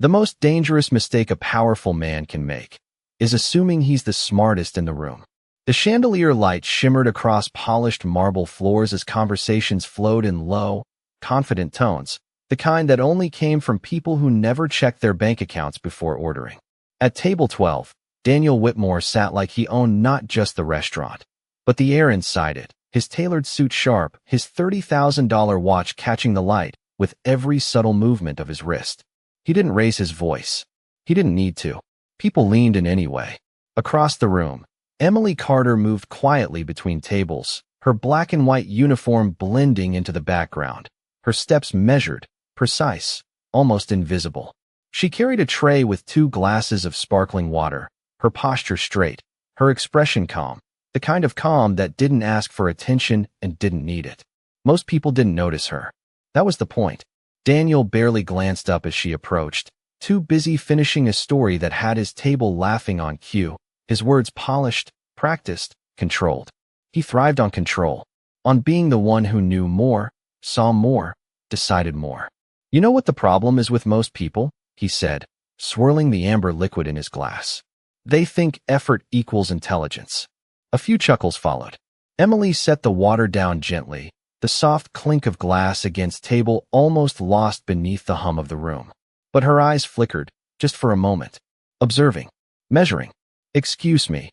The most dangerous mistake a powerful man can make is assuming he's the smartest in the room. The chandelier light shimmered across polished marble floors as conversations flowed in low, confident tones, the kind that only came from people who never checked their bank accounts before ordering. At table 12, Daniel Whitmore sat like he owned not just the restaurant, but the air inside it, his tailored suit sharp, his $30,000 watch catching the light with every subtle movement of his wrist. He didn't raise his voice. He didn't need to. People leaned in anyway. Across the room, Emily Carter moved quietly between tables, her black and white uniform blending into the background, her steps measured, precise, almost invisible. She carried a tray with 2 glasses of sparkling water, her posture straight, her expression calm, the kind of calm that didn't ask for attention and didn't need it. Most people didn't notice her. That was the point. Daniel barely glanced up as she approached, too busy finishing a story that had his table laughing on cue, his words polished, practiced, controlled. He thrived on control, on being the one who knew more, saw more, decided more. You know what the problem is with most people? He said, swirling the amber liquid in his glass. They think effort equals intelligence. A few chuckles followed. Emily set the water down gently, the soft clink of glass against table almost lost beneath the hum of the room. But her eyes flickered, just for a moment. Observing. Measuring. Excuse me,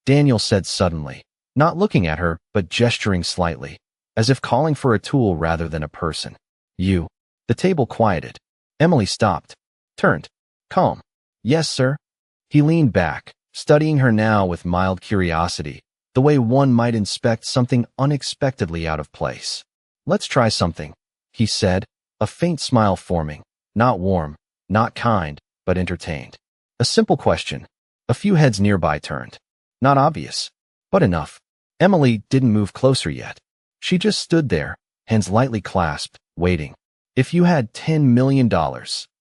Daniel said suddenly, not looking at her, but gesturing slightly, as if calling for a tool rather than a person. You. The table quieted. Emily stopped. Turned. Calm. Yes, sir. He leaned back, studying her now with mild curiosity, the way one might inspect something unexpectedly out of place. Let's try something, he said, a faint smile forming, not warm, not kind, but entertained. A simple question. A few heads nearby turned. Not obvious, but enough. Emily didn't move closer yet. She just stood there, hands lightly clasped, waiting. If you had $10 million,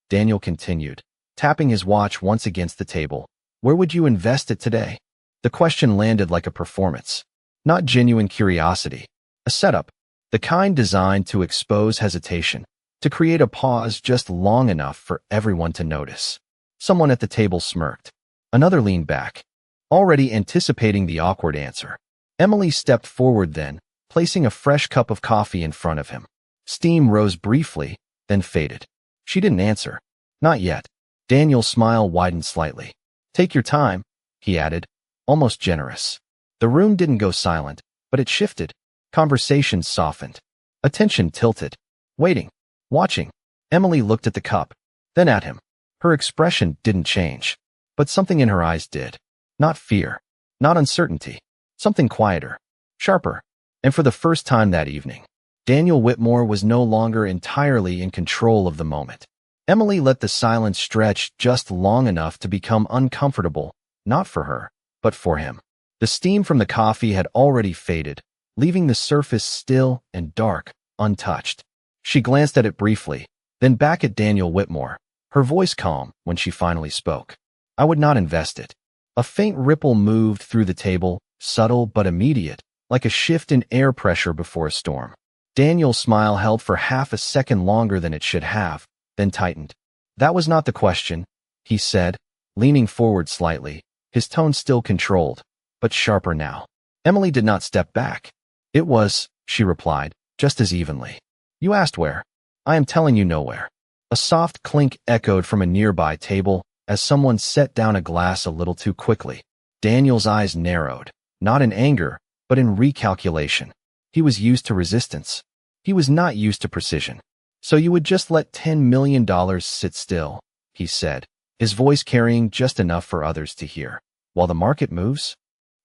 Daniel continued, tapping his watch once against the table, where would you invest it today? The question landed like a performance, not genuine curiosity, a setup, the kind designed to expose hesitation, to create a pause just long enough for everyone to notice. Someone at the table smirked. Another leaned back, already anticipating the awkward answer. Emily stepped forward then, placing a fresh cup of coffee in front of him. Steam rose briefly, then faded. She didn't answer. Not yet. Daniel's smile widened slightly. Take your time, he added, almost generous. The room didn't go silent, but it shifted. Conversations softened. Attention tilted. Waiting. Watching. Emily looked at the cup, then at him. Her expression didn't change, but something in her eyes did. Not fear. Not uncertainty. Something quieter. Sharper. And for the first time that evening, Daniel Whitmore was no longer entirely in control of the moment. Emily let the silence stretch just long enough to become uncomfortable, not for her, but for him. The steam from the coffee had already faded, leaving the surface still and dark, untouched. She glanced at it briefly, then back at Daniel Whitmore, her voice calm when she finally spoke. I would not invest it. A faint ripple moved through the table, subtle but immediate, like a shift in air pressure before a storm. Daniel's smile held for half a second longer than it should have, then tightened. That was not the question, he said, leaning forward slightly, his tone still controlled, but sharper now. Emily did not step back. It was, she replied, just as evenly. You asked where. I am telling you nowhere. A soft clink echoed from a nearby table as someone set down a glass a little too quickly. Daniel's eyes narrowed, not in anger, but in recalculation. He was used to resistance. He was not used to precision. So you would just let $10 million sit still, he said, his voice carrying just enough for others to hear, while the market moves?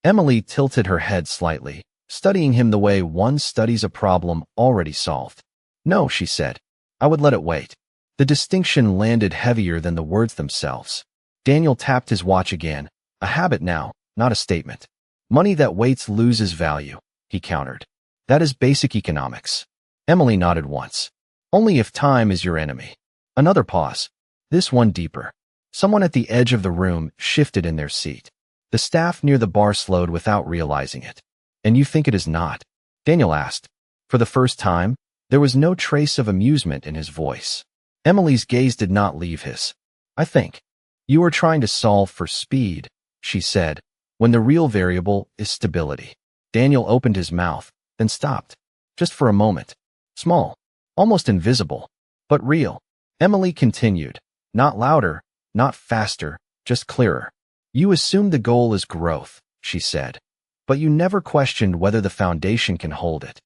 Emily tilted her head slightly, studying him the way one studies a problem already solved. No, she said. I would let it wait. The distinction landed heavier than the words themselves. Daniel tapped his watch again, a habit now, not a statement. Money that waits loses value, he countered. That is basic economics. Emily nodded once. Only if time is your enemy. Another pause. This one deeper. Someone at the edge of the room shifted in their seat. The staff near the bar slowed without realizing it. And you think it is not? Daniel asked. For the first time, there was no trace of amusement in his voice. Emily's gaze did not leave his. I think. You are trying to solve for speed, she said, when the real variable is stability. Daniel opened his mouth, then stopped. Just for a moment. Small. Almost invisible. But real. Emily continued. Not louder, not faster, just clearer. You assume the goal is growth, she said. But you never questioned whether the foundation can hold it.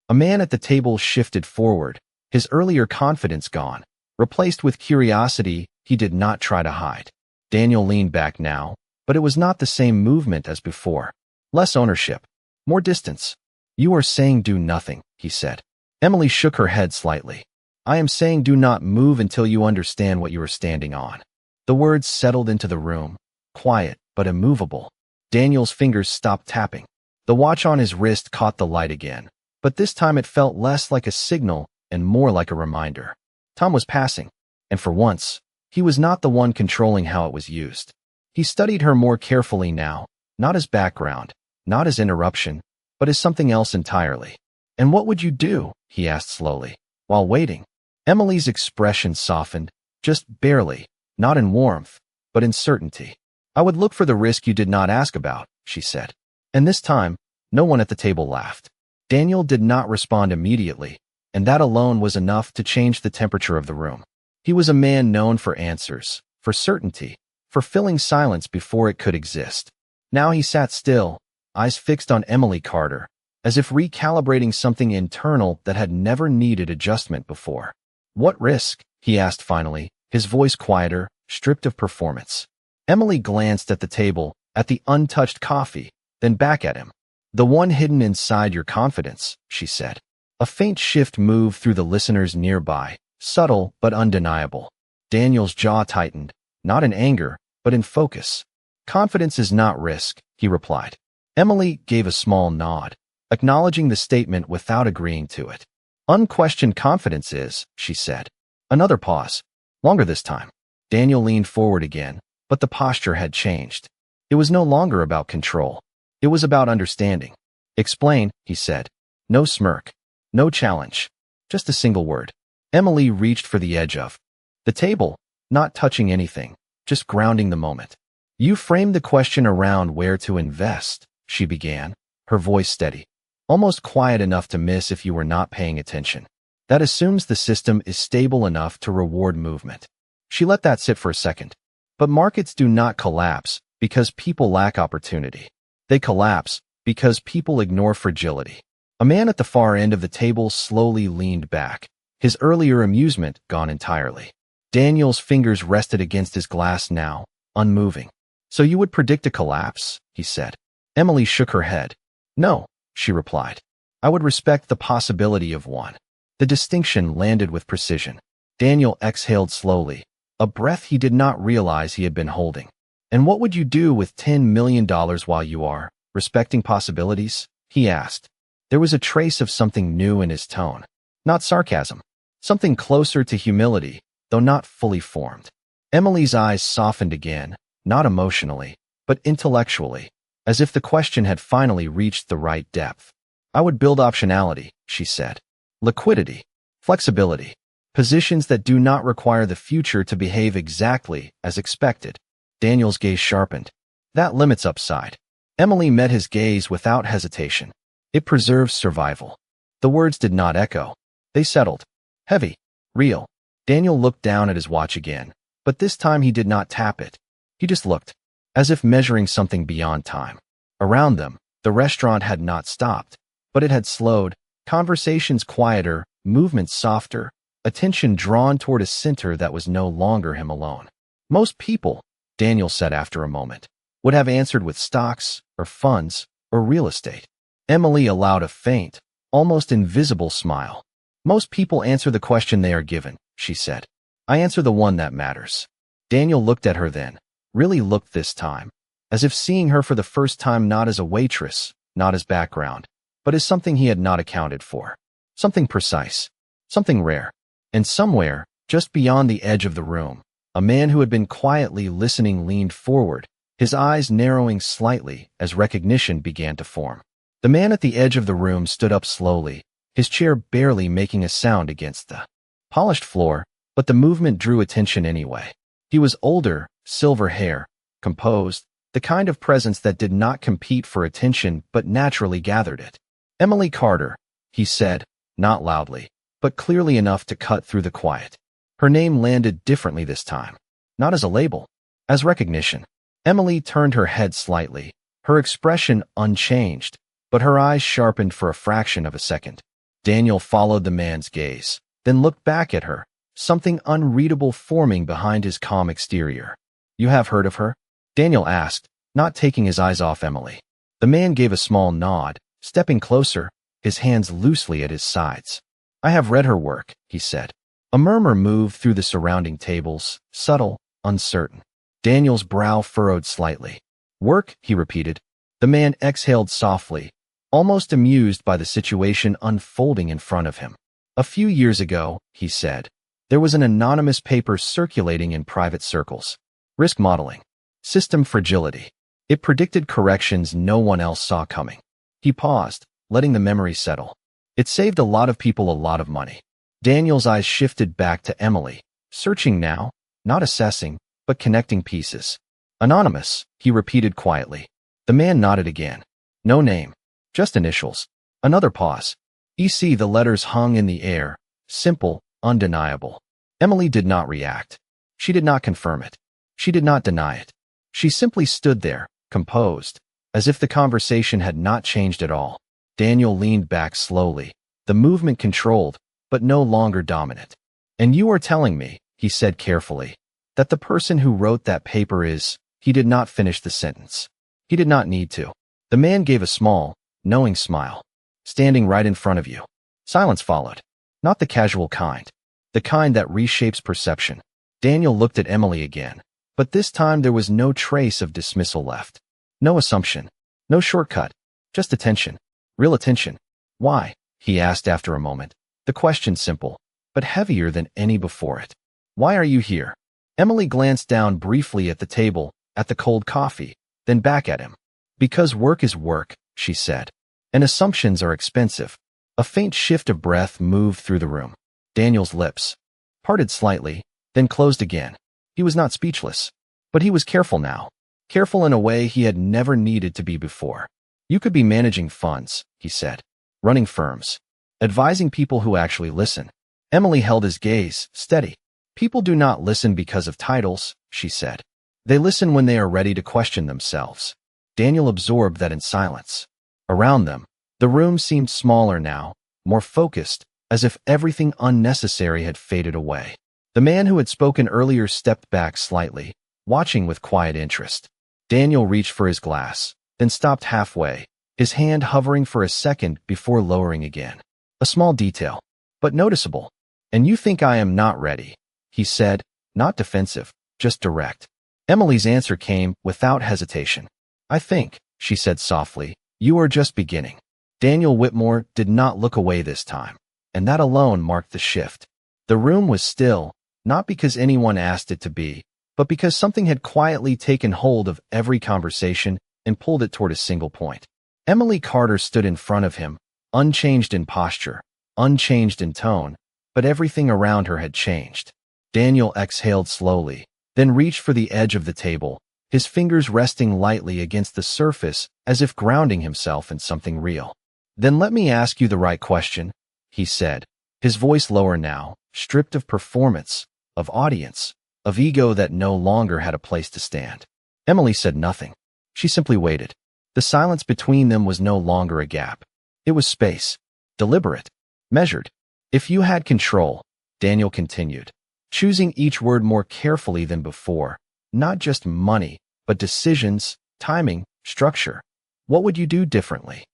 A man at the table shifted forward, his earlier confidence gone, replaced with curiosity he did not try to hide. Daniel leaned back now, but it was not the same movement as before. Less ownership. More distance. You are saying do nothing, he said. Emily shook her head slightly. I am saying do not move until you understand what you are standing on. The words settled into the room, quiet but immovable. Daniel's fingers stopped tapping. The watch on his wrist caught the light again, but this time it felt less like a signal and more like a reminder. Time was passing, and for once, he was not the one controlling how it was used. He studied her more carefully now, not as background, not as interruption, but as something else entirely. And what would you do? He asked slowly, while waiting. Emily's expression softened, just barely, not in warmth, but in certainty. I would look for the risk you did not ask about, she said. And this time, no one at the table laughed. Daniel did not respond immediately, and that alone was enough to change the temperature of the room. He was a man known for answers, for certainty, for filling silence before it could exist. Now he sat still, eyes fixed on Emily Carter, as if recalibrating something internal that had never needed adjustment before. What risk? He asked finally, his voice quieter, stripped of performance. Emily glanced at the table, at the untouched coffee, then back at him. The one hidden inside your confidence, she said. A faint shift moved through the listeners nearby, subtle but undeniable. Daniel's jaw tightened, not in anger, but in focus. Confidence is not risk, he replied. Emily gave a small nod, acknowledging the statement without agreeing to it. Unquestioned confidence is, she said. Another pause. Longer this time. Daniel leaned forward again, but the posture had changed. It was no longer about control. It was about understanding. Explain, he said. No smirk. No challenge. Just a single word. Emily reached for the edge of the table, not touching anything, just grounding the moment. You framed the question around where to invest, she began, her voice steady, almost quiet enough to miss if you were not paying attention. That assumes the system is stable enough to reward movement. She let that sit for a second. But markets do not collapse because people lack opportunity. They collapse because people ignore fragility. A man at the far end of the table slowly leaned back, his earlier amusement gone entirely. Daniel's fingers rested against his glass now, unmoving. So you would predict a collapse? He said. Emily shook her head. No, she replied. I would respect the possibility of one. The distinction landed with precision. Daniel exhaled slowly, a breath he did not realize he had been holding. And what would you do with $10 million while you are respecting possibilities? He asked. There was a trace of something new in his tone. Not sarcasm. Something closer to humility, though not fully formed. Emily's eyes softened again, not emotionally, but intellectually, as if the question had finally reached the right depth. I would build optionality, she said. Liquidity. Flexibility. Positions that do not require the future to behave exactly as expected. Daniel's gaze sharpened. That limits upside. Emily met his gaze without hesitation. It preserves survival. The words did not echo. They settled. Heavy. Real. Daniel looked down at his watch again, but this time he did not tap it. He just looked, as if measuring something beyond time. Around them, the restaurant had not stopped, but it had slowed, conversations quieter, movements softer, attention drawn toward a center that was no longer him alone. Most people, Daniel said after a moment, would have answered with stocks, or funds, or real estate. Emily allowed a faint, almost invisible smile. Most people answer the question they are given, she said. I answer the one that matters. Daniel looked at her then, really looked this time, as if seeing her for the first time not as a waitress, not as background, but as something he had not accounted for. Something precise, something rare. And somewhere, just beyond the edge of the room, a man who had been quietly listening leaned forward, his eyes narrowing slightly as recognition began to form. The man at the edge of the room stood up slowly, his chair barely making a sound against the polished floor, but the movement drew attention anyway. He was older, silver hair, composed, the kind of presence that did not compete for attention but naturally gathered it. "Emily Carter," he said, not loudly, but clearly enough to cut through the quiet. Her name landed differently this time. Not as a label, as recognition. Emily turned her head slightly, her expression unchanged, but her eyes sharpened for a fraction of a second. Daniel followed the man's gaze, then looked back at her, something unreadable forming behind his calm exterior. "You have heard of her?" Daniel asked, not taking his eyes off Emily. The man gave a small nod, stepping closer, his hands loosely at his sides. "I have read her work," he said. A murmur moved through the surrounding tables, subtle, uncertain. Daniel's brow furrowed slightly. "Work?" he repeated. The man exhaled softly, almost amused by the situation unfolding in front of him. "A few years ago," he said, "there was an anonymous paper circulating in private circles. Risk modeling. System fragility. It predicted corrections no one else saw coming." He paused, letting the memory settle. "It saved a lot of people a lot of money." Daniel's eyes shifted back to Emily, searching now, not assessing, but connecting pieces. "Anonymous," he repeated quietly. The man nodded again. "No name. Just initials." Another pause. EC. The letters hung in the air, simple, undeniable. Emily did not react. She did not confirm it. She did not deny it. She simply stood there, composed, as if the conversation had not changed at all. Daniel leaned back slowly, the movement controlled, but no longer dominant. "And you are telling me," he said carefully, "that the person who wrote that paper is—" He did not finish the sentence. He did not need to. The man gave a small, knowing smile. "Standing right in front of you." Silence followed. Not the casual kind. The kind that reshapes perception. Daniel looked at Emily again, but this time there was no trace of dismissal left. No assumption. No shortcut. Just attention. Real attention. "Why?" he asked after a moment. The question simple, but heavier than any before it. "Why are you here?" Emily glanced down briefly at the table, at the cold coffee, then back at him. "Because work is work," she said. "And assumptions are expensive." A faint shift of breath moved through the room. Daniel's lips parted slightly, then closed again. He was not speechless, but he was careful now. Careful in a way he had never needed to be before. "You could be managing funds," he said. "Running firms. Advising people who actually listen." Emily held his gaze, steady. "People do not listen because of titles," she said. "They listen when they are ready to question themselves." Daniel absorbed that in silence. Around them, the room seemed smaller now, more focused, as if everything unnecessary had faded away. The man who had spoken earlier stepped back slightly, watching with quiet interest. Daniel reached for his glass, then stopped halfway, his hand hovering for a second before lowering again. A small detail, but noticeable. "And you think I am not ready," he said, not defensive, just direct. Emily's answer came without hesitation. "I think," she said softly, "you are just beginning." Daniel Whitmore did not look away this time, and that alone marked the shift. The room was still, not because anyone asked it to be, but because something had quietly taken hold of every conversation and pulled it toward a single point. Emily Carter stood in front of him, unchanged in posture, unchanged in tone, but everything around her had changed. Daniel exhaled slowly, then reached for the edge of the table, his fingers resting lightly against the surface as if grounding himself in something real. "Then let me ask you the right question," he said, his voice lower now, stripped of performance, of audience, of ego that no longer had a place to stand. Emily said nothing. She simply waited. The silence between them was no longer a gap. It was space, deliberate, measured. "If you had control," Daniel continued, choosing each word more carefully than before, "not just money, but decisions, timing, structure, what would you do differently?"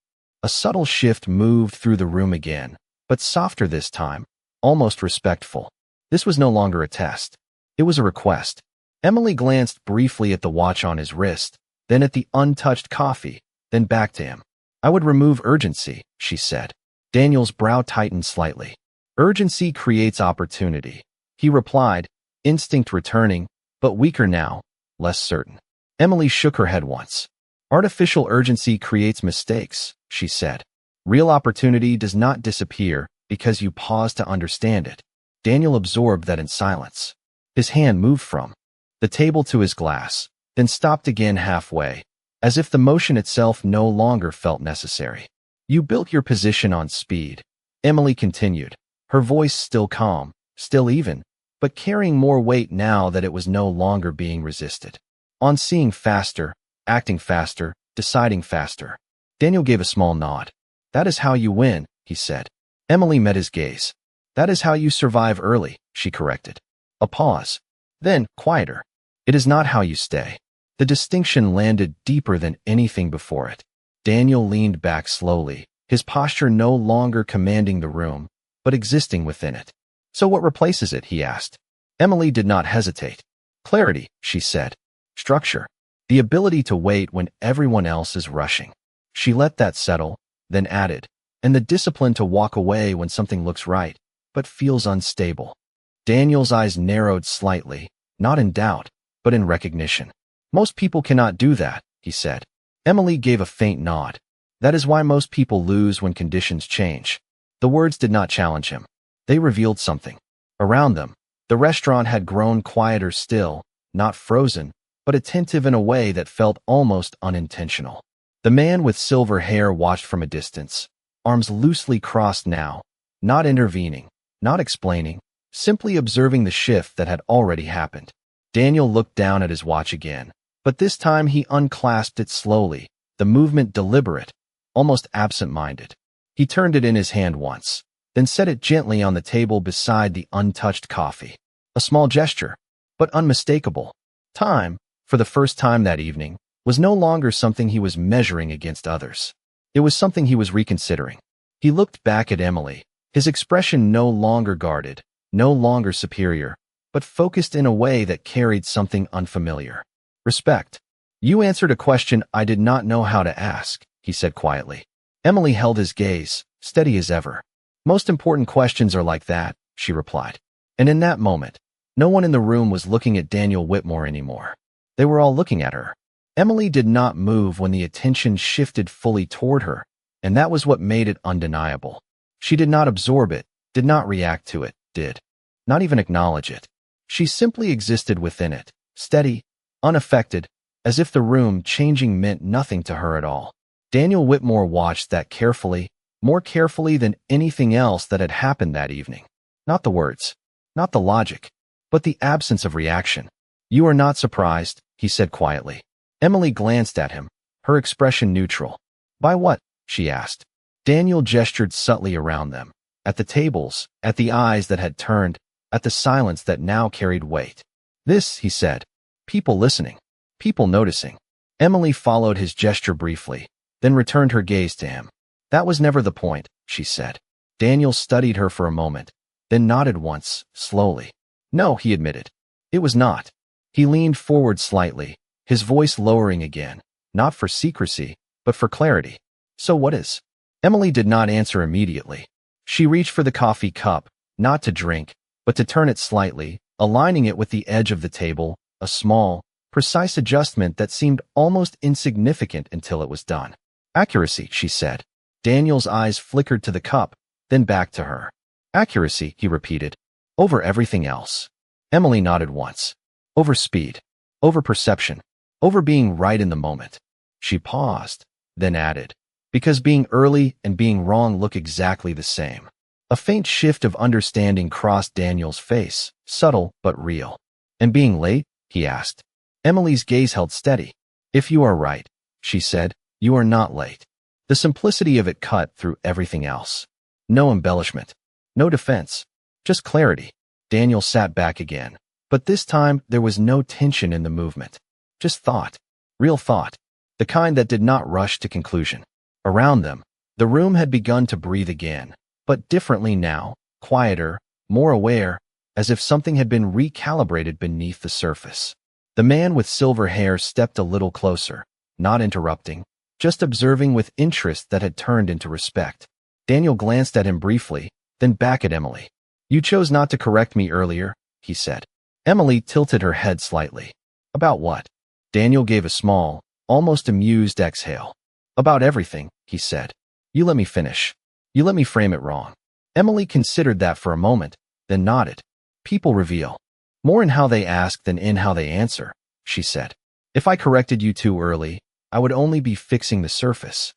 A subtle shift moved through the room again, but softer this time, almost respectful. This was no longer a test. It was a request. Emily glanced briefly at the watch on his wrist, then at the untouched coffee, then back to him. "I would remove urgency," she said. Daniel's brow tightened slightly. "Urgency creates opportunity," he replied, instinct returning, but weaker now, less certain. Emily shook her head once. "Artificial urgency creates mistakes," she said. "Real opportunity does not disappear because you pause to understand it." Daniel absorbed that in silence. His hand moved from the table to his glass, then stopped again halfway, as if the motion itself no longer felt necessary. You built your position on speed, Emily continued, her voice still calm, still even, but carrying more weight now that it was no longer being resisted. On seeing faster, acting faster, deciding faster. Daniel gave a small nod. That is how you win, he said. Emily met his gaze. That is how you survive early, she corrected. A pause. Then, quieter. It is not how you stay. The distinction landed deeper than anything before it. Daniel leaned back slowly, his posture no longer commanding the room, but existing within it. So what replaces it, he asked. Emily did not hesitate. Clarity, she said. Structure. The ability to wait when everyone else is rushing. She let that settle, then added, and the discipline to walk away when something looks right, but feels unstable. Daniel's eyes narrowed slightly, not in doubt, but in recognition. Most people cannot do that, he said. Emily gave a faint nod. That is why most people lose when conditions change. The words did not challenge him. They revealed something. Around them, the restaurant had grown quieter still, not frozen, but attentive in a way that felt almost unintentional. The man with silver hair watched from a distance, arms loosely crossed now, not intervening, not explaining, simply observing the shift that had already happened. Daniel looked down at his watch again, but this time he unclasped it slowly, the movement deliberate, almost absent-minded. He turned it in his hand once, then set it gently on the table beside the untouched coffee. A small gesture, but unmistakable. Time, for the first time that evening, was no longer something he was measuring against others. It was something he was reconsidering. He looked back at Emily, his expression no longer guarded, no longer superior, but focused in a way that carried something unfamiliar. Respect. You answered a question I did not know how to ask, he said quietly. Emily held his gaze, steady as ever. Most important questions are like that, she replied. And in that moment, no one in the room was looking at Daniel Whitmore anymore. They were all looking at her. Emily did not move when the attention shifted fully toward her, and that was what made it undeniable. She did not absorb it, did not react to it, did not even acknowledge it. She simply existed within it, steady, unaffected, as if the room changing meant nothing to her at all. Daniel Whitmore watched that carefully, more carefully than anything else that had happened that evening. Not the words, not the logic, but the absence of reaction. You are not surprised, he said quietly. Emily glanced at him, her expression neutral. By what? She asked. Daniel gestured subtly around them, at the tables, at the eyes that had turned, at the silence that now carried weight. This, he said. People listening. People noticing. Emily followed his gesture briefly, then returned her gaze to him. That was never the point, she said. Daniel studied her for a moment, then nodded once, slowly. No, he admitted. It was not. He leaned forward slightly, his voice lowering again, not for secrecy, but for clarity. So what is? Emily did not answer immediately. She reached for the coffee cup, not to drink, but to turn it slightly, aligning it with the edge of the table, a small, precise adjustment that seemed almost insignificant until it was done. Accuracy, she said. Daniel's eyes flickered to the cup, then back to her. Accuracy, he repeated. Over everything else. Emily nodded once. Over speed. Over perception. Over being right in the moment. She paused, then added. Because being early and being wrong look exactly the same. A faint shift of understanding crossed Daniel's face, subtle but real. And being late? He asked. Emily's gaze held steady. If you are right, she said, you are not late. The simplicity of it cut through everything else. No embellishment. No defense. Just clarity. Daniel sat back again. But this time, there was no tension in the movement. Just thought. Real thought. The kind that did not rush to conclusion. Around them, the room had begun to breathe again, but differently now, quieter, more aware, as if something had been recalibrated beneath the surface. The man with silver hair stepped a little closer, not interrupting, just observing with interest that had turned into respect. Daniel glanced at him briefly, then back at Emily. You chose not to correct me earlier, he said. Emily tilted her head slightly. About what? Daniel gave a small, almost amused exhale. About everything, he said. You let me finish. You let me frame it wrong. Emily considered that for a moment, then nodded. People reveal. More in how they ask than in how they answer, she said. If I corrected you too early, I would only be fixing the surface.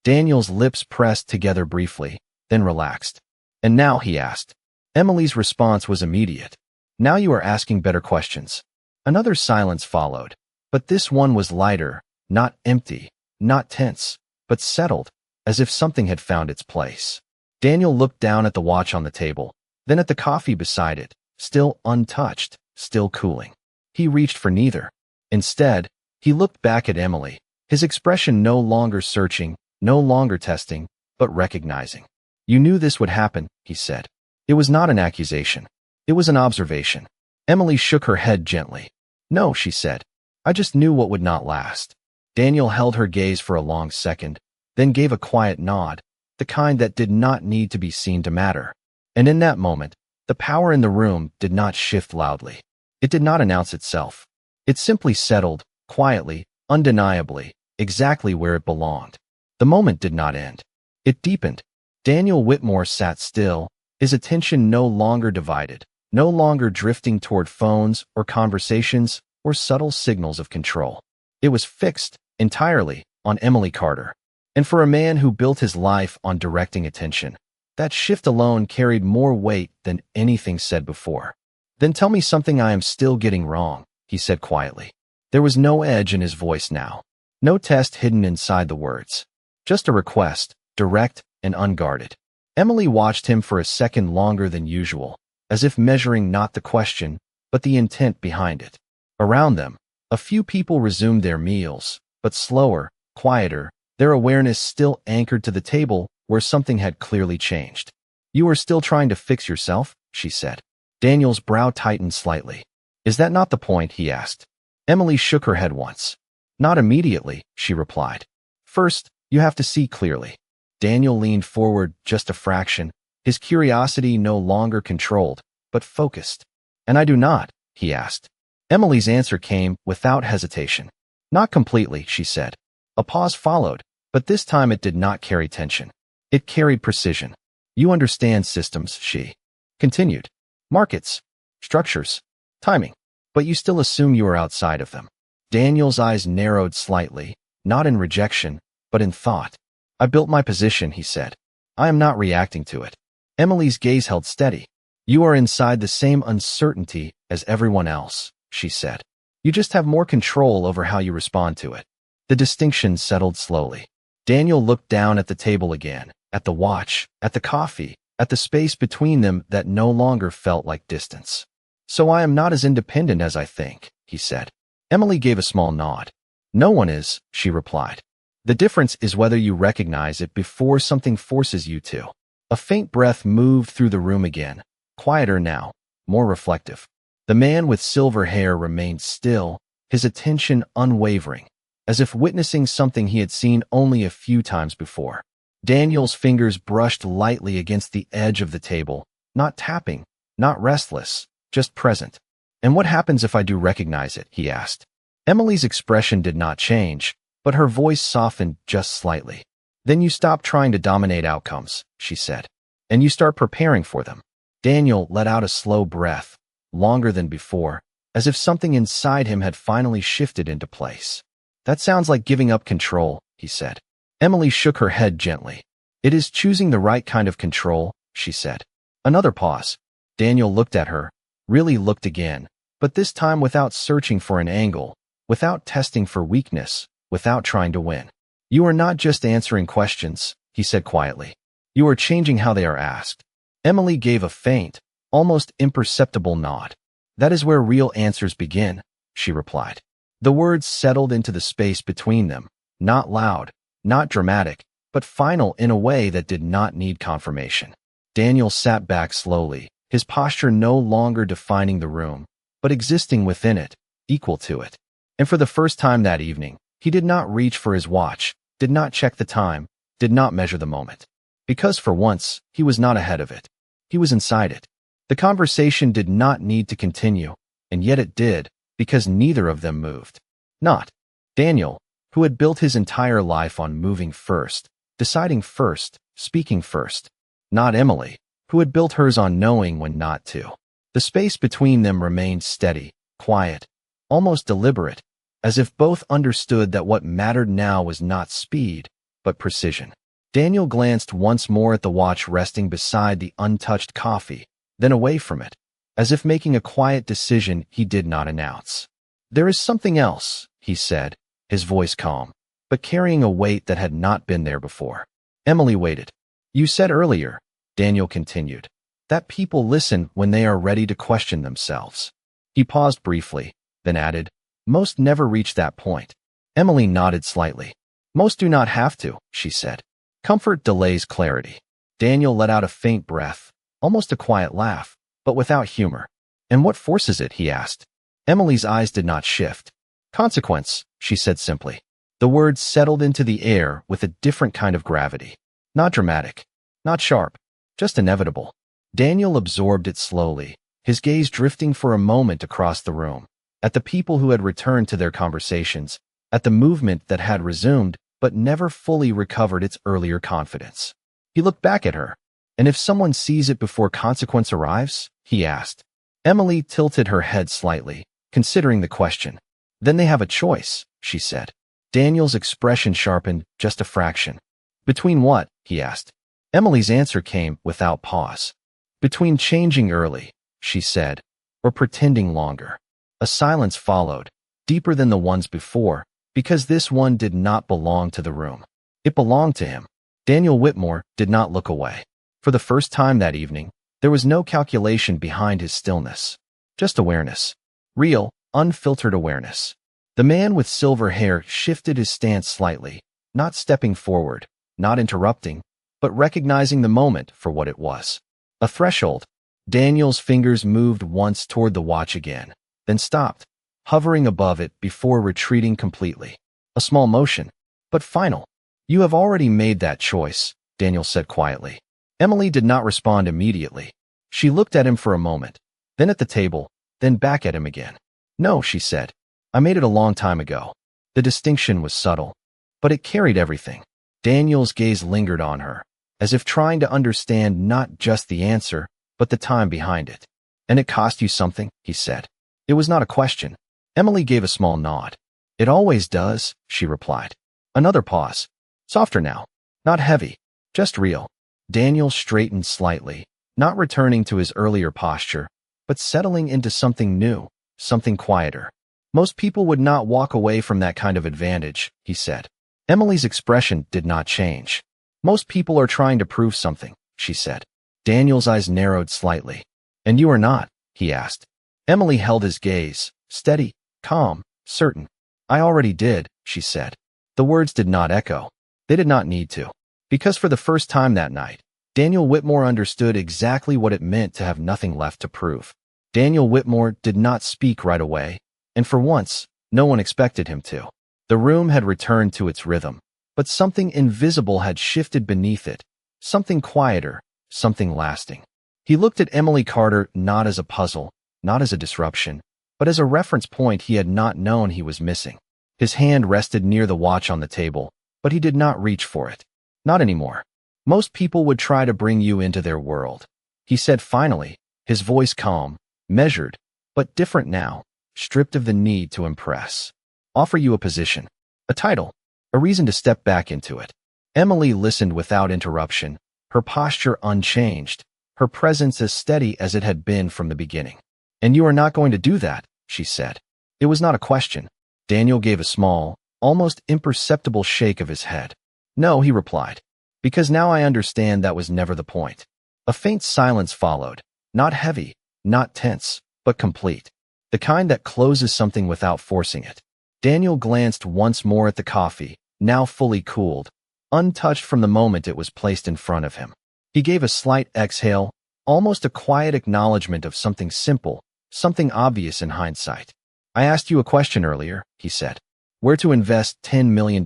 Daniel's lips pressed together briefly, then relaxed. And now, he asked. Emily's response was immediate. Now you are asking better questions. Another silence followed, but this one was lighter, not empty, not tense, but settled, as if something had found its place. Daniel looked down at the watch on the table, then at the coffee beside it, still untouched, still cooling. He reached for neither. Instead, he looked back at Emily, his expression no longer searching, no longer testing, but recognizing. You knew this would happen, he said. It was not an accusation. It was an observation. Emily shook her head gently. No, she said. I just knew what would not last. Daniel held her gaze for a long second, then gave a quiet nod, the kind that did not need to be seen to matter. And in that moment, the power in the room did not shift loudly. It did not announce itself. It simply settled, quietly, undeniably, exactly where it belonged. The moment did not end. It deepened. Daniel Whitmore sat still, his attention no longer divided, no longer drifting toward phones or conversations or subtle signals of control. It was fixed, entirely, on Emily Carter. And for a man who built his life on directing attention, that shift alone carried more weight than anything said before. Then tell me something I am still getting wrong, he said quietly. There was no edge in his voice now, no test hidden inside the words. Just a request, direct and unguarded. Emily watched him for a second longer than usual, as if measuring not the question, but the intent behind it. Around them, a few people resumed their meals, but slower, quieter, their awareness still anchored to the table where something had clearly changed. You are still trying to fix yourself, she said. Daniel's brow tightened slightly. Is that not the point, he asked. Emily shook her head once. Not immediately, she replied. First, you have to see clearly. Daniel leaned forward just a fraction, his curiosity no longer controlled, but focused. And I do not, he asked. Emily's answer came without hesitation. Not completely, she said. A pause followed, but this time it did not carry tension. It carried precision. You understand systems, she continued. Markets, structures, timing, but you still assume you are outside of them. Daniel's eyes narrowed slightly, not in rejection, but in thought. I built my position, he said. I am not reacting to it. Emily's gaze held steady. You are inside the same uncertainty as everyone else, she said. You just have more control over how you respond to it. The distinction settled slowly. Daniel looked down at the table again, at the watch, at the coffee, at the space between them that no longer felt like distance. So I am not as independent as I think, he said. Emily gave a small nod. No one is, she replied. The difference is whether you recognize it before something forces you to. A faint breath moved through the room again, quieter now, more reflective. The man with silver hair remained still, his attention unwavering, as if witnessing something he had seen only a few times before. Daniel's fingers brushed lightly against the edge of the table, not tapping, not restless, just present. And what happens if I do recognize it, he asked. Emily's expression did not change, but her voice softened just slightly. Then you stop trying to dominate outcomes, she said, and you start preparing for them. Daniel let out a slow breath, longer than before, as if something inside him had finally shifted into place. That sounds like giving up control, he said. Emily shook her head gently. It is choosing the right kind of control, she said. Another pause. Daniel looked at her, really looked again, but this time without searching for an angle, without testing for weakness, without trying to win. You are not just answering questions, he said quietly. You are changing how they are asked. Emily gave a faint, almost imperceptible nod. That is where real answers begin, she replied. The words settled into the space between them, not loud, not dramatic, but final in a way that did not need confirmation. Daniel sat back slowly, his posture no longer defining the room, but existing within it, equal to it. And for the first time that evening, he did not reach for his watch, did not check the time, did not measure the moment. Because for once, he was not ahead of it. He was inside it. The conversation did not need to continue, and yet it did, because neither of them moved. Not Daniel, who had built his entire life on moving first, deciding first, speaking first. Not Emily, who had built hers on knowing when not to. The space between them remained steady, quiet, almost deliberate, as if both understood that what mattered now was not speed, but precision. Daniel glanced once more at the watch resting beside the untouched coffee, then away from it, as if making a quiet decision he did not announce. "There is something else," he said, his voice calm, but carrying a weight that had not been there before. Emily waited. "You said earlier," Daniel continued, "that people listen when they are ready to question themselves." He paused briefly, then added, "Most never reach that point." Emily nodded slightly. "Most do not have to," she said. "Comfort delays clarity." Daniel let out a faint breath, almost a quiet laugh, but without humor. "And what forces it?" he asked. Emily's eyes did not shift. "Consequence," she said simply. The words settled into the air with a different kind of gravity. Not dramatic, not sharp, just inevitable. Daniel absorbed it slowly, his gaze drifting for a moment across the room, at the people who had returned to their conversations, at the movement that had resumed but never fully recovered its earlier confidence. He looked back at her. "And if someone sees it before consequence arrives?" he asked. Emily tilted her head slightly, considering the question. "Then they have a choice," she said. Daniel's expression sharpened just a fraction. "Between what?" he asked. Emily's answer came without pause. "Between changing early," she said, "or pretending longer." A silence followed, deeper than the ones before, because this one did not belong to the room. It belonged to him. Daniel Whitmore did not look away. For the first time that evening, there was no calculation behind his stillness. Just awareness. Real, unfiltered awareness. The man with silver hair shifted his stance slightly, not stepping forward, not interrupting, but recognizing the moment for what it was. A threshold. Daniel's fingers moved once toward the watch again, then stopped, hovering above it before retreating completely. A small motion, but final. "You have already made that choice," Daniel said quietly. Emily did not respond immediately. She looked at him for a moment, then at the table, then back at him again. "No," she said. "I made it a long time ago." The distinction was subtle, but it carried everything. Daniel's gaze lingered on her, as if trying to understand not just the answer, but the time behind it. "And it cost you something," he said. It was not a question. Emily gave a small nod. "It always does," she replied. Another pause. Softer now. Not heavy. Just real. Daniel straightened slightly, not returning to his earlier posture, but settling into something new, something quieter. "Most people would not walk away from that kind of advantage," he said. Emily's expression did not change. "Most people are trying to prove something," she said. Daniel's eyes narrowed slightly. "And you are not?" he asked. Emily held his gaze, steady, calm, certain. "I already did," she said. The words did not echo. They did not need to. Because for the first time that night, Daniel Whitmore understood exactly what it meant to have nothing left to prove. Daniel Whitmore did not speak right away, and for once, no one expected him to. The room had returned to its rhythm, but something invisible had shifted beneath it, something quieter, something lasting. He looked at Emily Carter not as a puzzle, not as a disruption, but as a reference point he had not known he was missing. His hand rested near the watch on the table, but he did not reach for it. Not anymore. "Most people would try to bring you into their world," he said finally, his voice calm, measured, but different now, stripped of the need to impress. "Offer you a position, a title, a reason to step back into it." Emily listened without interruption, her posture unchanged, her presence as steady as it had been from the beginning. "And you are not going to do that," she said. It was not a question. Daniel gave a small, almost imperceptible shake of his head. "No," he replied, "because now I understand that was never the point." A faint silence followed, not heavy, not tense, but complete. The kind that closes something without forcing it. Daniel glanced once more at the coffee, now fully cooled, untouched from the moment it was placed in front of him. He gave a slight exhale, almost a quiet acknowledgement of something simple, something obvious in hindsight. "I asked you a question earlier," he said. "Where to invest $10 million.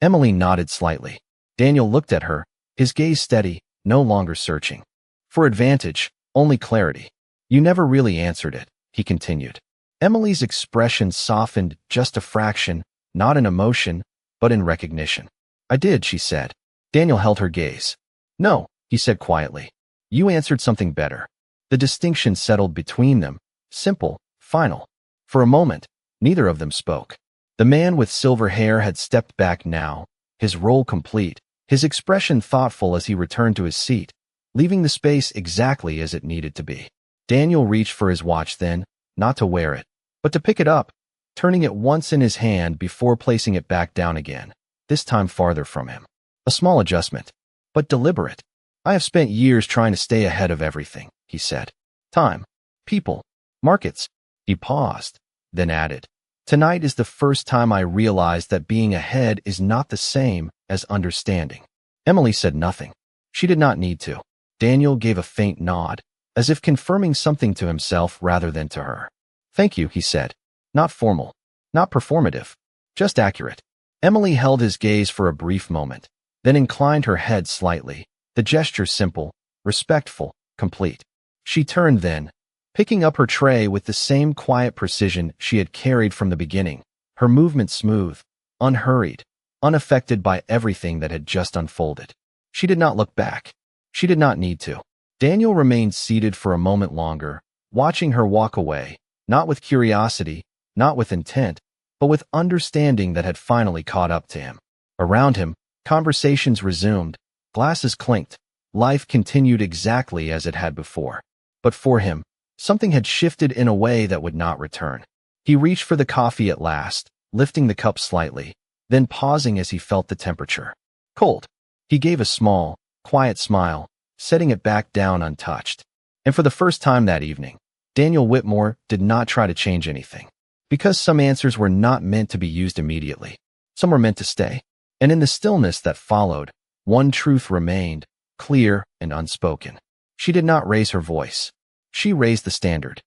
Emily nodded slightly. Daniel looked at her, his gaze steady, no longer searching. For advantage, only clarity. "You never really answered it," he continued. Emily's expression softened just a fraction, not in emotion, but in recognition. "I did," she said. Daniel held her gaze. "No," he said quietly. "You answered something better." The distinction settled between them, simple, final. For a moment, neither of them spoke. The man with silver hair had stepped back now, his role complete, his expression thoughtful as he returned to his seat, leaving the space exactly as it needed to be. Daniel reached for his watch then, not to wear it, but to pick it up, turning it once in his hand before placing it back down again, this time farther from him. A small adjustment, but deliberate. I have spent years trying to stay ahead of everything, he said. Time, people, markets. He paused, then added, tonight is the first time I realized that being ahead is not the same as understanding. Emily said nothing. She did not need to. Daniel gave a faint nod, as if confirming something to himself rather than to her. Thank you, he said. Not formal, not performative, just accurate. Emily held his gaze for a brief moment, then inclined her head slightly, the gesture simple, respectful, complete. She turned then, picking up her tray with the same quiet precision she had carried from the beginning, her movement smooth, unhurried, unaffected by everything that had just unfolded. She did not look back. She did not need to. Daniel remained seated for a moment longer, watching her walk away, not with curiosity, not with intent, but with understanding that had finally caught up to him. Around him, conversations resumed, glasses clinked, life continued exactly as it had before. But for him, something had shifted in a way that would not return. He reached for the coffee at last, lifting the cup slightly, then pausing as he felt the temperature. Cold. He gave a small, quiet smile, setting it back down untouched. And for the first time that evening, Daniel Whitmore did not try to change anything. Because some answers were not meant to be used immediately. Some were meant to stay. And in the stillness that followed, one truth remained, clear and unspoken. She did not raise her voice. She raised the standard.